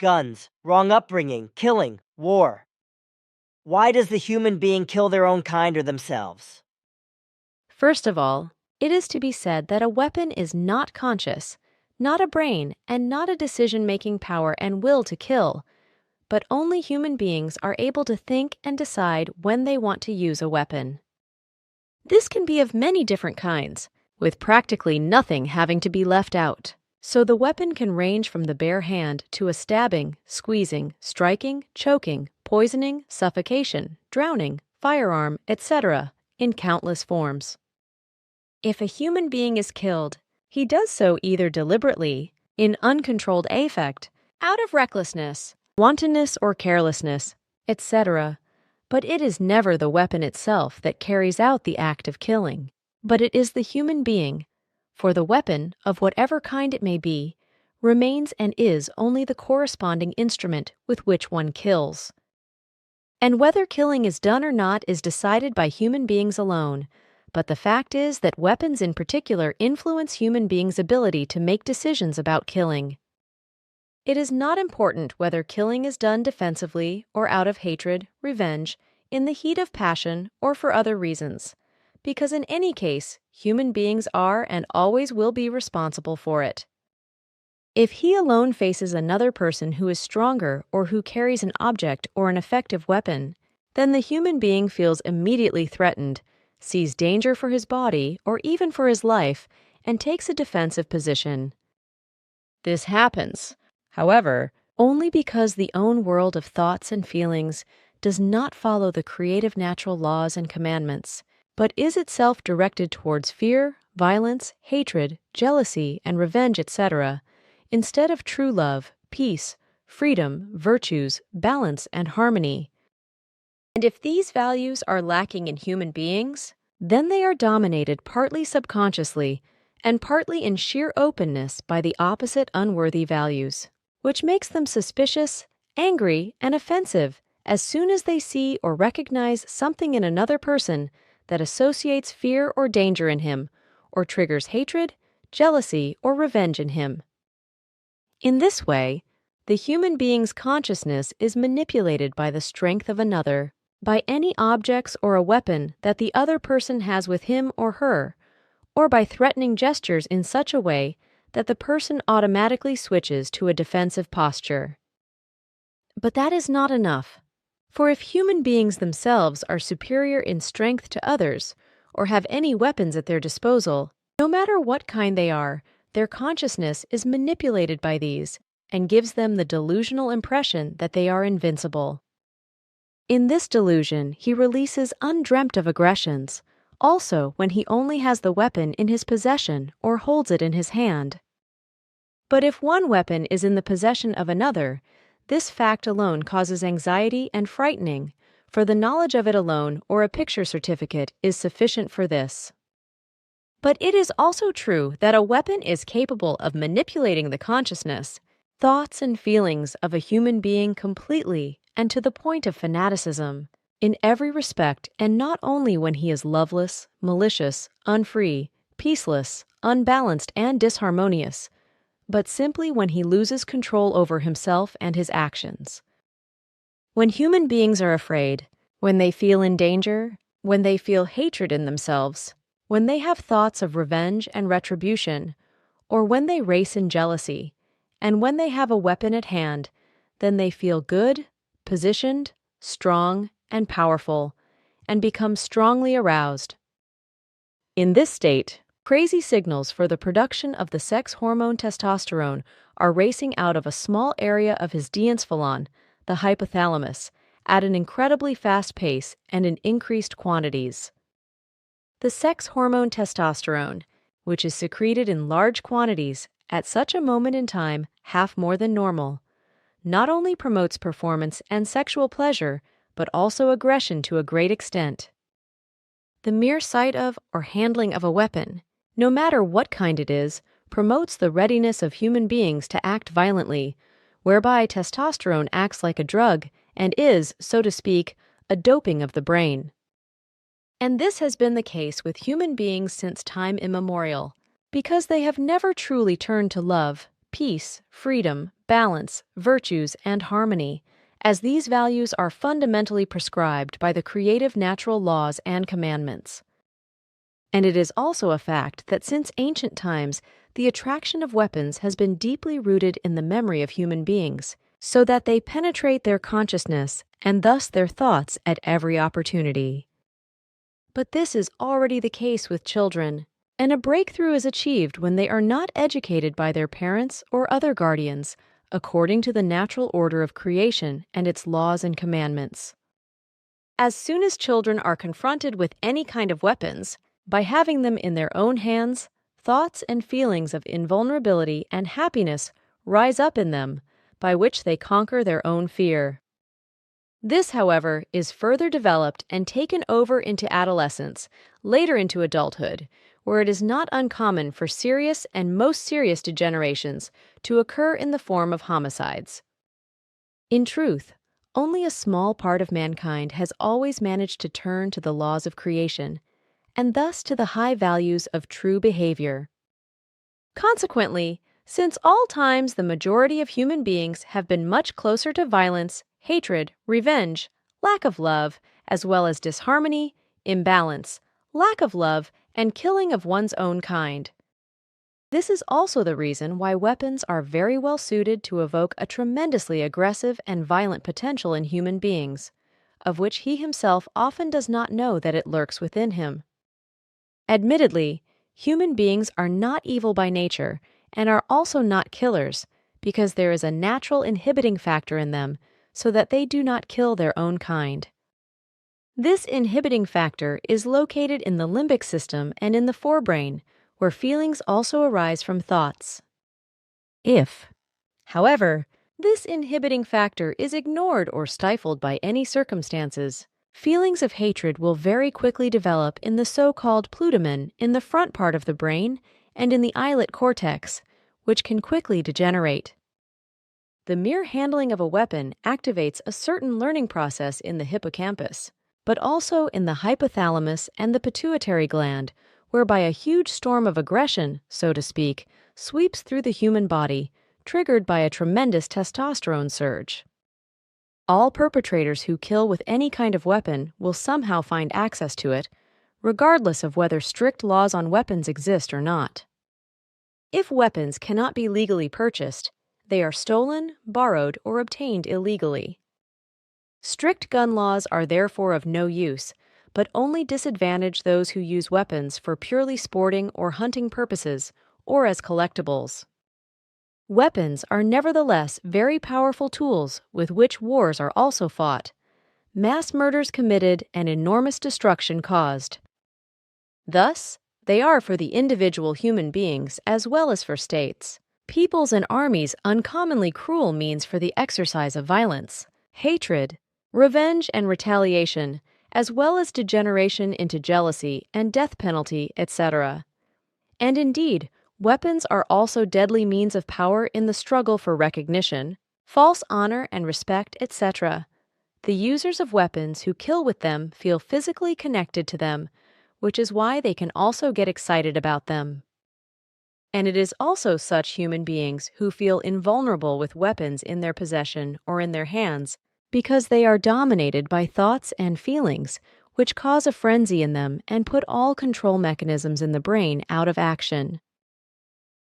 guns, wrong upbringing, killing, war. Why does the human being kill their own kind or themselves? First of all, it is to be said that a weapon is not conscious, not a brain, and not a decision-making power and will to kill, but only human beings are able to think and decide when they want to use a weapon. This can be of many different kinds, with practically nothing having to be left out. So the weapon can range from the bare hand to a stabbing, squeezing, striking, choking, poisoning, suffocation, drowning, firearm, etc., in countless forms. If a human being is killed, he does so either deliberately, in uncontrolled affect, out of recklessness, wantonness or carelessness, etc., but it is never the weapon itself that carries out the act of killing, but it is the human being, for the weapon, of whatever kind it may be, remains and is only the corresponding instrument with which one kills. And whether killing is done or not is decided by human beings alone, but the fact is that weapons in particular influence human beings' ability to make decisions about killing. It is not important whether killing is done defensively or out of hatred, revenge, in the heat of passion, or for other reasons, because in any case, human beings are and always will be responsible for it. If he alone faces another person who is stronger or who carries an object or an effective weapon, then the human being feels immediately threatened, sees danger for his body or even for his life, and takes a defensive position. This happens, however, only because the own world of thoughts and feelings does not follow the creative natural laws and commandments, but is itself directed towards fear, violence, hatred, jealousy, and revenge, etc., instead of true love, peace, freedom, virtues, balance, and harmony. And if these values are lacking in human beings, then they are dominated partly subconsciously and partly in sheer openness by the opposite unworthy values, which makes them suspicious, angry, and offensive as soon as they see or recognize something in another person that associates fear or danger in him, or triggers hatred, jealousy, or revenge in him. In this way, the human being's consciousness is manipulated by the strength of another, by any objects or a weapon that the other person has with him or her, or by threatening gestures in such a way that the person automatically switches to a defensive posture. But that is not enough, for if human beings themselves are superior in strength to others, or have any weapons at their disposal, no matter what kind they are, their consciousness is manipulated by these and gives them the delusional impression that they are invincible. In this delusion, he releases undreamt of aggressions, also when he only has the weapon in his possession or holds it in his hand. But if one weapon is in the possession of another, this fact alone causes anxiety and frightening, for the knowledge of it alone or a picture certificate is sufficient for this. But it is also true that a weapon is capable of manipulating the consciousness, thoughts and feelings of a human being completely and to the point of fanaticism, in every respect, and not only when he is loveless, malicious, unfree, peaceless, unbalanced, and disharmonious, but simply when he loses control over himself and his actions. When human beings are afraid, when they feel in danger, when they feel hatred in themselves, when they have thoughts of revenge and retribution, or when they race in jealousy, and when they have a weapon at hand, then they feel good, positioned, strong, and powerful, and become strongly aroused. In this state, crazy signals for the production of the sex hormone testosterone are racing out of a small area of his diensphalon, the hypothalamus, at an incredibly fast pace and in increased quantities. The sex hormone testosterone, which is secreted in large quantities at such a moment in time half more than normal, not only promotes performance and sexual pleasure, but also aggression to a great extent. The mere sight of or handling of a weapon, no matter what kind it is, promotes the readiness of human beings to act violently, whereby testosterone acts like a drug and is, so to speak, a doping of the brain. And this has been the case with human beings since time immemorial, because they have never truly turned to love, peace, freedom, balance, virtues, and harmony, as these values are fundamentally prescribed by the creative natural laws and commandments. And it is also a fact that since ancient times, the attraction of weapons has been deeply rooted in the memory of human beings, so that they penetrate their consciousness and thus their thoughts at every opportunity. But this is already the case with children, and a breakthrough is achieved when they are not educated by their parents or other guardians, according to the natural order of creation and its laws and commandments. As soon as children are confronted with any kind of weapons, by having them in their own hands, thoughts and feelings of invulnerability and happiness rise up in them, by which they conquer their own fear. This, however, is further developed and taken over into adolescence, later into adulthood, where it is not uncommon for serious and most serious degenerations to occur in the form of homicides. In truth, only a small part of mankind has always managed to turn to the laws of creation, and thus to the high values of true behavior. Consequently, since all times the majority of human beings have been much closer to violence, hatred, revenge, lack of love, as well as disharmony, imbalance, lack of love, and killing of one's own kind. This is also the reason why weapons are very well suited to evoke a tremendously aggressive and violent potential in human beings, of which he himself often does not know that it lurks within him. Admittedly, human beings are not evil by nature and are also not killers, because there is a natural inhibiting factor in them so that they do not kill their own kind. This inhibiting factor is located in the limbic system and in the forebrain, where feelings also arise from thoughts. If, however, this inhibiting factor is ignored or stifled by any circumstances, feelings of hatred will very quickly develop in the so-called putamen in the front part of the brain and in the islet cortex, which can quickly degenerate. The mere handling of a weapon activates a certain learning process in the hippocampus, but also in the hypothalamus and the pituitary gland, whereby a huge storm of aggression, so to speak, sweeps through the human body, triggered by a tremendous testosterone surge. All perpetrators who kill with any kind of weapon will somehow find access to it, regardless of whether strict laws on weapons exist or not. If weapons cannot be legally purchased, they are stolen, borrowed, or obtained illegally. Strict gun laws are therefore of no use, but only disadvantage those who use weapons for purely sporting or hunting purposes, or as collectibles. Weapons are nevertheless very powerful tools with which wars are also fought, mass murders committed, and enormous destruction caused. Thus, they are for the individual human beings as well as for states, peoples and armies uncommonly cruel means for the exercise of violence, hatred, revenge and retaliation, as well as degeneration into jealousy and death penalty, etc. And indeed, weapons are also deadly means of power in the struggle for recognition, false honor and respect, etc. The users of weapons who kill with them feel physically connected to them, which is why they can also get excited about them. And it is also such human beings who feel invulnerable with weapons in their possession or in their hands, because they are dominated by thoughts and feelings which cause a frenzy in them and put all control mechanisms in the brain out of action.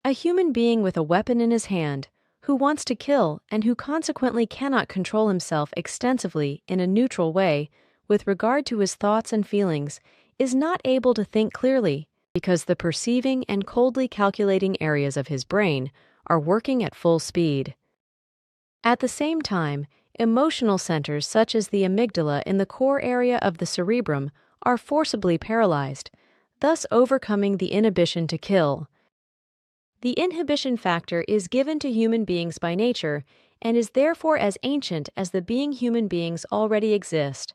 A human being with a weapon in his hand, who wants to kill and who consequently cannot control himself extensively in a neutral way with regard to his thoughts and feelings, is not able to think clearly, because the perceiving and coldly calculating areas of his brain are working at full speed. At the same time, emotional centers such as the amygdala in the core area of the cerebrum are forcibly paralyzed, thus overcoming the inhibition to kill. The inhibition factor is given to human beings by nature and is therefore as ancient as the being human beings already exist.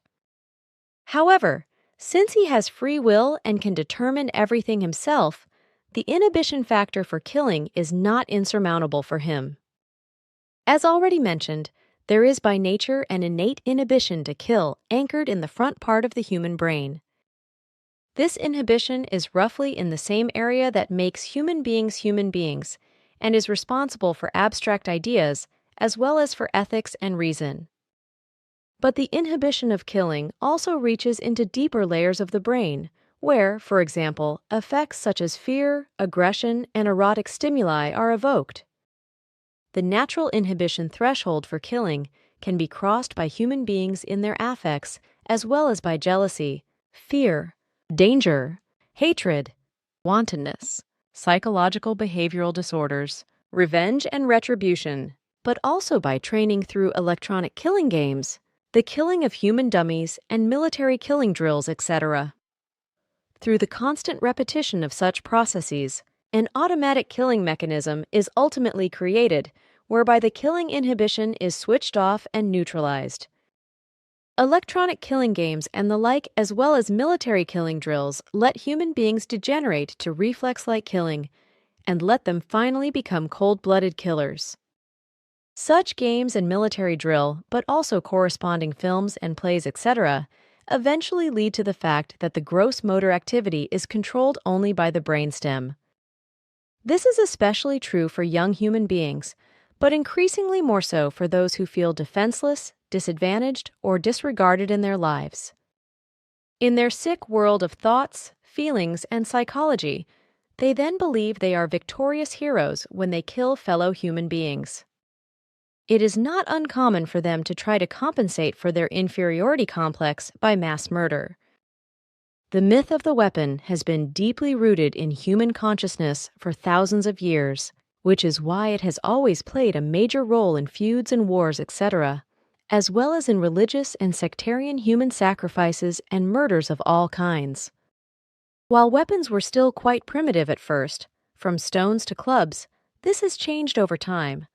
However, since he has free will and can determine everything himself, the inhibition factor for killing is not insurmountable for him. As already mentioned, there is by nature an innate inhibition to kill anchored in the front part of the human brain. This inhibition is roughly in the same area that makes human beings, and is responsible for abstract ideas as well as for ethics and reason. But the inhibition of killing also reaches into deeper layers of the brain, where, for example, effects such as fear, aggression, and erotic stimuli are evoked. The natural inhibition threshold for killing can be crossed by human beings in their affects, as well as by jealousy, fear, danger, hatred, wantonness, psychological behavioral disorders, revenge and retribution, but also by training through electronic killing games, the killing of human dummies, and military killing drills, etc. Through the constant repetition of such processes, an automatic killing mechanism is ultimately created, whereby the killing inhibition is switched off and neutralized. Electronic killing games and the like, as well as military killing drills, let human beings degenerate to reflex-like killing and let them finally become cold-blooded killers. Such games and military drill, but also corresponding films and plays, etc., eventually lead to the fact that the gross motor activity is controlled only by the brainstem. This is especially true for young human beings, but increasingly more so for those who feel defenseless, disadvantaged, or disregarded in their lives. In their sick world of thoughts, feelings, and psychology, they then believe they are victorious heroes when they kill fellow human beings. It is not uncommon for them to try to compensate for their inferiority complex by mass murder. The myth of the weapon has been deeply rooted in human consciousness for thousands of years, which is why it has always played a major role in feuds and wars, etc., as well as in religious and sectarian human sacrifices and murders of all kinds. While weapons were still quite primitive at first, from stones to clubs, this has changed over time.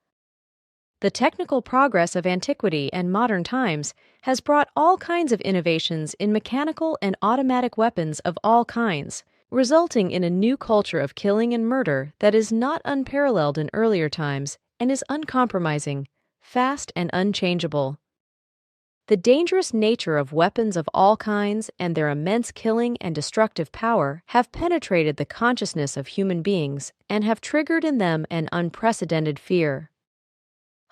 The technical progress of antiquity and modern times has brought all kinds of innovations in mechanical and automatic weapons of all kinds, resulting in a new culture of killing and murder that is not unparalleled in earlier times and is uncompromising, fast, and unchangeable. The dangerous nature of weapons of all kinds and their immense killing and destructive power have penetrated the consciousness of human beings and have triggered in them an unprecedented fear.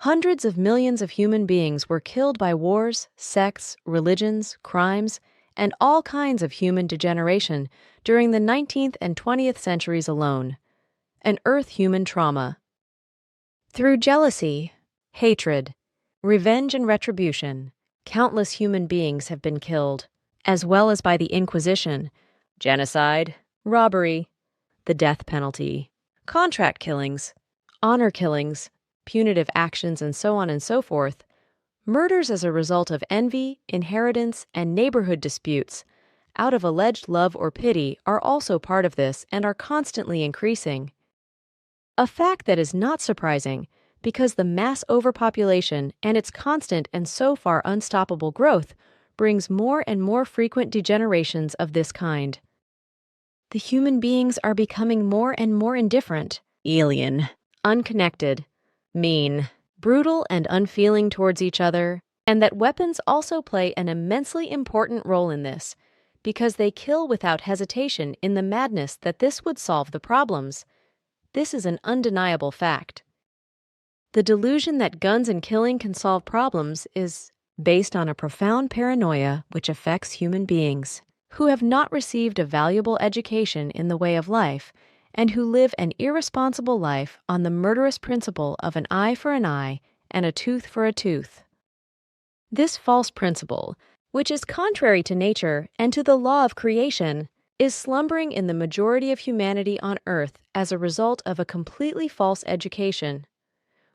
Hundreds of millions of human beings were killed by wars, sects, religions, crimes, and all kinds of human degeneration during the 19th and 20th centuries alone. An earth-human trauma. Through jealousy, hatred, revenge, and retribution, countless human beings have been killed, as well as by the Inquisition, genocide, robbery, the death penalty, contract killings, honor killings, punitive actions, and so on and so forth. Murders as a result of envy, inheritance, and neighborhood disputes out of alleged love or pity are also part of this and are constantly increasing. A fact that is not surprising because the mass overpopulation and its constant and so far unstoppable growth brings more and more frequent degenerations of this kind. The human beings are becoming more and more indifferent, alien, unconnected, mean, brutal, and unfeeling towards each other, and that weapons also play an immensely important role in this, because they kill without hesitation in the madness that this would solve the problems. This is an undeniable fact. The delusion that guns and killing can solve problems is based on a profound paranoia which affects human beings, who have not received a valuable education in the way of life, and who live an irresponsible life on the murderous principle of an eye for an eye and a tooth for a tooth. This false principle, which is contrary to nature and to the law of creation, is slumbering in the majority of humanity on earth as a result of a completely false education,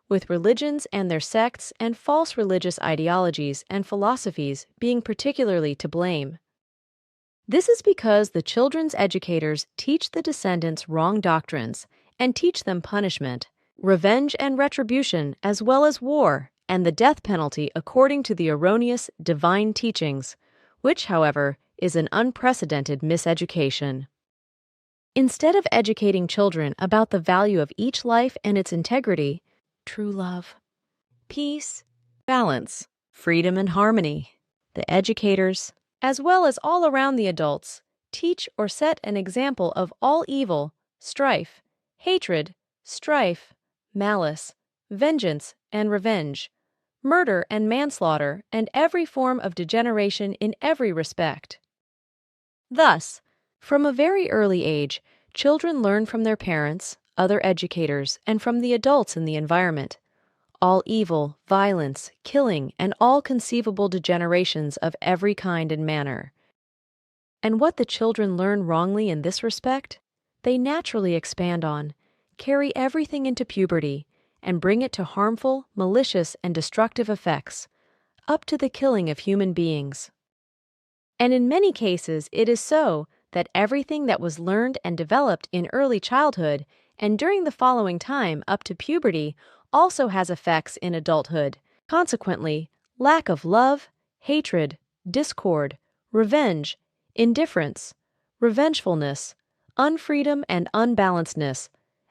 with religions and their sects and false religious ideologies and philosophies being particularly to blame. This is because the children's educators teach the descendants wrong doctrines and teach them punishment, revenge and retribution, as well as war and the death penalty according to the erroneous divine teachings, which, however, is an unprecedented miseducation. Instead of educating children about the value of each life and its integrity, true love, peace, balance, freedom, and harmony, the educators, as well as all around the adults, teach or set an example of all evil, strife, hatred, strife, malice, vengeance and revenge, murder and manslaughter, and every form of degeneration in every respect. Thus, from a very early age, children learn from their parents, other educators, and from the adults in the environment. All evil, violence, killing, and all conceivable degenerations of every kind and manner. And what the children learn wrongly in this respect, they naturally expand on, carry everything into puberty, and bring it to harmful, malicious, and destructive effects, up to the killing of human beings. And in many cases, it is so that everything that was learned and developed in early childhood and during the following time up to puberty also has effects in adulthood. Consequently, lack of love, hatred, discord, revenge, indifference, revengefulness, unfreedom and unbalancedness,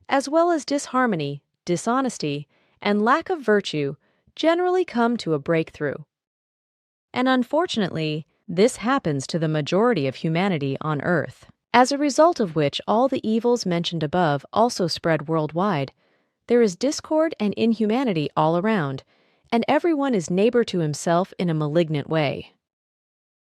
as well as disharmony, dishonesty, and lack of virtue generally come to a breakthrough. And unfortunately, this happens to the majority of humanity on Earth, as a result of which all the evils mentioned above also spread worldwide. There is discord and inhumanity all around, and everyone is neighbor to himself in a malignant way.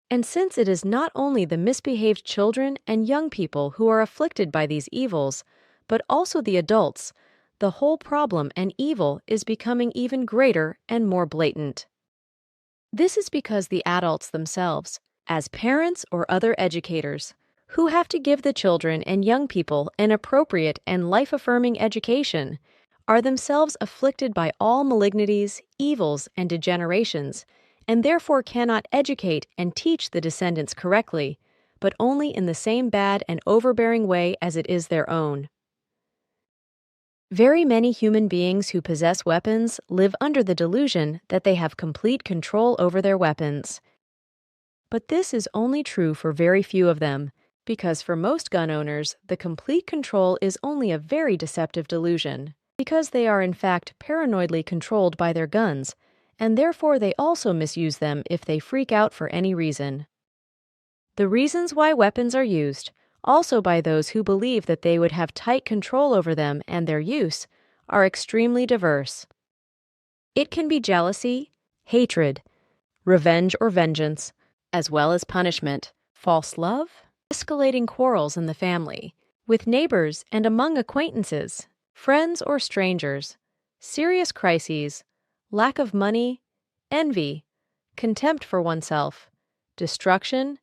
And since it is not only the misbehaved children and young people who are afflicted by these evils, but also the adults, the whole problem and evil is becoming even greater and more blatant. This is because the adults themselves, as parents or other educators, who have to give the children and young people an appropriate and life-affirming education, are themselves afflicted by all malignities, evils, and degenerations, and therefore cannot educate and teach the descendants correctly, but only in the same bad and overbearing way as it is their own. Very many human beings who possess weapons live under the delusion that they have complete control over their weapons. But this is only true for very few of them, because for most gun owners, the complete control is only a very deceptive delusion, because they are in fact paranoidly controlled by their guns, and therefore they also misuse them if they freak out for any reason. The reasons why weapons are used, also by those who believe that they would have tight control over them and their use, are extremely diverse. It can be jealousy, hatred, revenge or vengeance, as well as punishment, false love, escalating quarrels in the family, with neighbors and among acquaintances, friends or strangers, serious crises, lack of money, envy, contempt for oneself, destruction,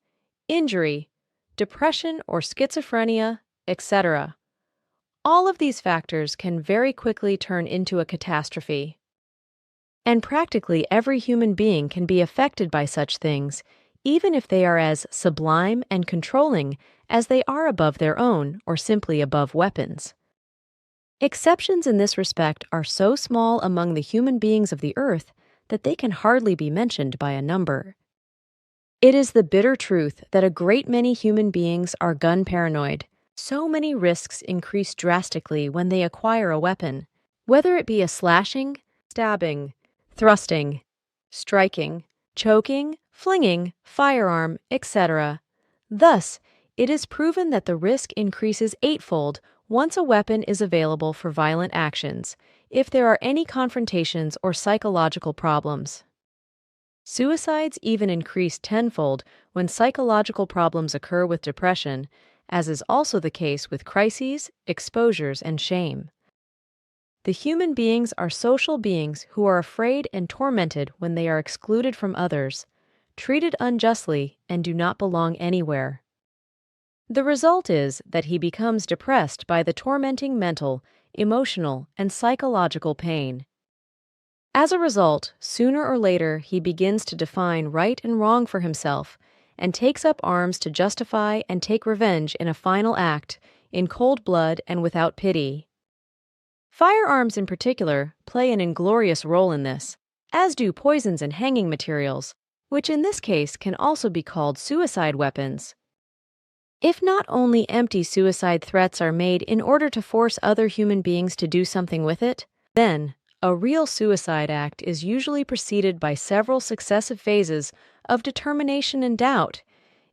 injury, depression or schizophrenia, etc. All of these factors can very quickly turn into a catastrophe. And practically every human being can be affected by such things, even if they are as sublime and controlling as they are above their own or simply above weapons. Exceptions in this respect are so small among the human beings of the earth that they can hardly be mentioned by a number. It is the bitter truth that a great many human beings are gun paranoid. So many risks increase drastically when they acquire a weapon, whether it be a slashing, stabbing, thrusting, striking, choking, flinging, firearm, etc. Thus, it is proven that the risk increases eightfold once a weapon is available for violent actions, if there are any confrontations or psychological problems. Suicides even increase tenfold when psychological problems occur with depression, as is also the case with crises, exposures, and shame. The human beings are social beings who are afraid and tormented when they are excluded from others, treated unjustly, and do not belong anywhere. The result is that he becomes depressed by the tormenting mental, emotional, and psychological pain. As a result, sooner or later he begins to define right and wrong for himself and takes up arms to justify and take revenge in a final act, in cold blood and without pity. Firearms in particular play an inglorious role in this, as do poisons and hanging materials, which in this case can also be called suicide weapons. If not only empty suicide threats are made in order to force other human beings to do something with it, then a real suicide act is usually preceded by several successive phases of determination and doubt,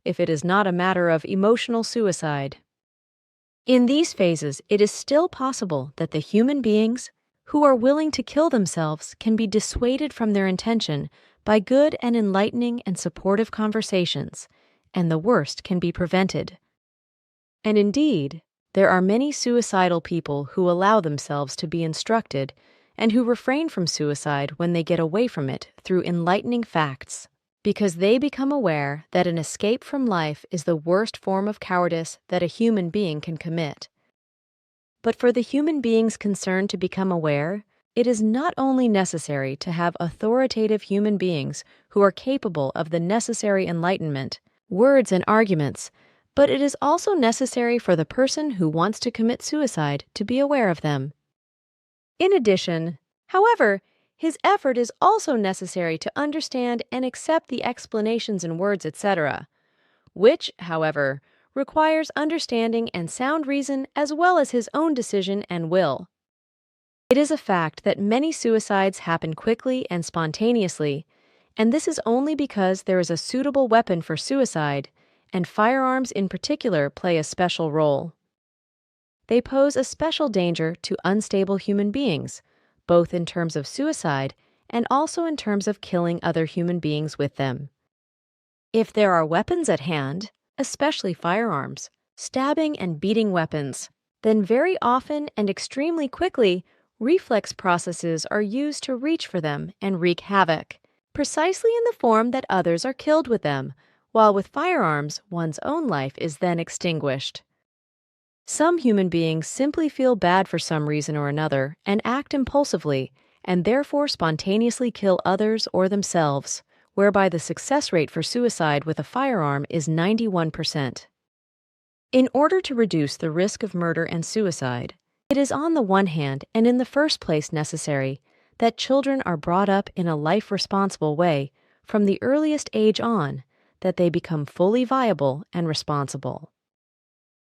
if it is not a matter of emotional suicide. In these phases, it is still possible that the human beings, who are willing to kill themselves can be dissuaded from their intention by good and enlightening and supportive conversations, and the worst can be prevented. And indeed, there are many suicidal people who allow themselves to be instructed and who refrain from suicide when they get away from it through enlightening facts, because they become aware that an escape from life is the worst form of cowardice that a human being can commit. But for the human beings concerned to become aware, it is not only necessary to have authoritative human beings who are capable of the necessary enlightenment, words and arguments, but it is also necessary for the person who wants to commit suicide to be aware of them. In addition, however, his effort is also necessary to understand and accept the explanations in words, etc., which, however, requires understanding and sound reason as well as his own decision and will. It is a fact that many suicides happen quickly and spontaneously, and this is only because there is a suitable weapon for suicide, and firearms in particular play a special role. They pose a special danger to unstable human beings, both in terms of suicide and also in terms of killing other human beings with them. If there are weapons at hand, especially firearms, stabbing and beating weapons, then very often and extremely quickly, reflex processes are used to reach for them and wreak havoc, precisely in the form that others are killed with them, while with firearms, one's own life is then extinguished. Some human beings simply feel bad for some reason or another and act impulsively, and therefore spontaneously kill others or themselves, whereby the success rate for suicide with a firearm is 91%. In order to reduce the risk of murder and suicide, it is on the one hand and in the first place necessary that children are brought up in a life-responsible way from the earliest age on, that they become fully viable and responsible.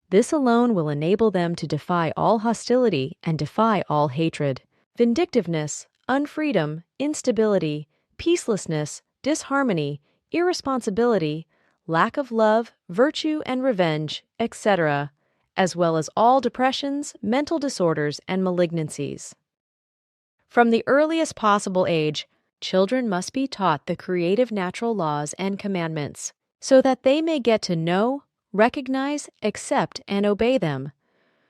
This alone will enable them to defy all hostility and defy all hatred, vindictiveness, unfreedom, instability, peacelessness, disharmony, irresponsibility, lack of love, virtue and revenge, etc., as well as all depressions, mental disorders, and malignancies. From the earliest possible age, children must be taught the creative natural laws and commandments, so that they may get to know, recognize, accept, and obey them.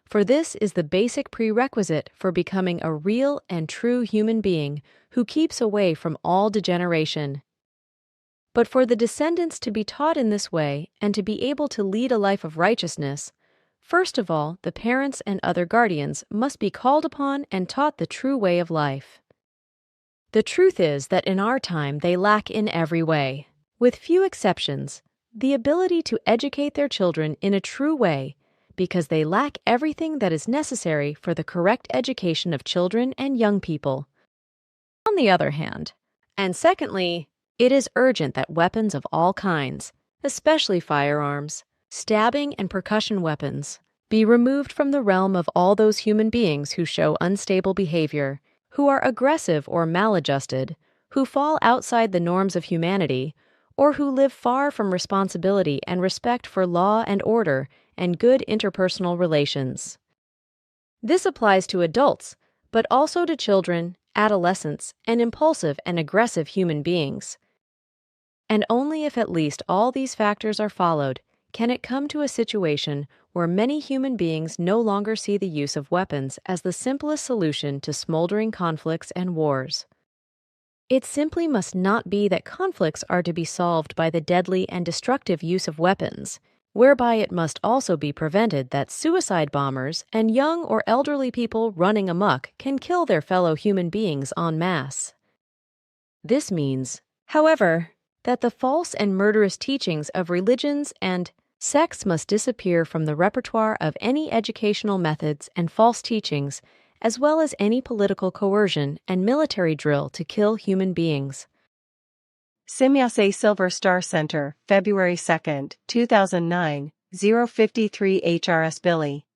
For this is the basic prerequisite for becoming a real and true human being who keeps away from all degeneration. But for the descendants to be taught in this way and to be able to lead a life of righteousness, first of all, the parents and other guardians must be called upon and taught the true way of life. The truth is that in our time they lack in every way, with few exceptions, the ability to educate their children in a true way, because they lack everything that is necessary for the correct education of children and young people. On the other hand, and secondly, it is urgent that weapons of all kinds, especially firearms, stabbing and percussion weapons, be removed from the realm of all those human beings who show unstable behavior, who are aggressive or maladjusted, who fall outside the norms of humanity, or who live far from responsibility and respect for law and order and good interpersonal relations. This applies to adults, but also to children, adolescents, and impulsive and aggressive human beings. And only if at least all these factors are followed can it come to a situation where many human beings no longer see the use of weapons as the simplest solution to smoldering conflicts and wars. It simply must not be that conflicts are to be solved by the deadly and destructive use of weapons, whereby it must also be prevented that suicide bombers and young or elderly people running amok can kill their fellow human beings en masse. This means, however, that the false and murderous teachings of religions and sects must disappear from the repertoire of any educational methods and false teachings, as well as any political coercion and military drill to kill human beings. Simyase Silver Star Center, February 2, 2009, 053 HRS Billy.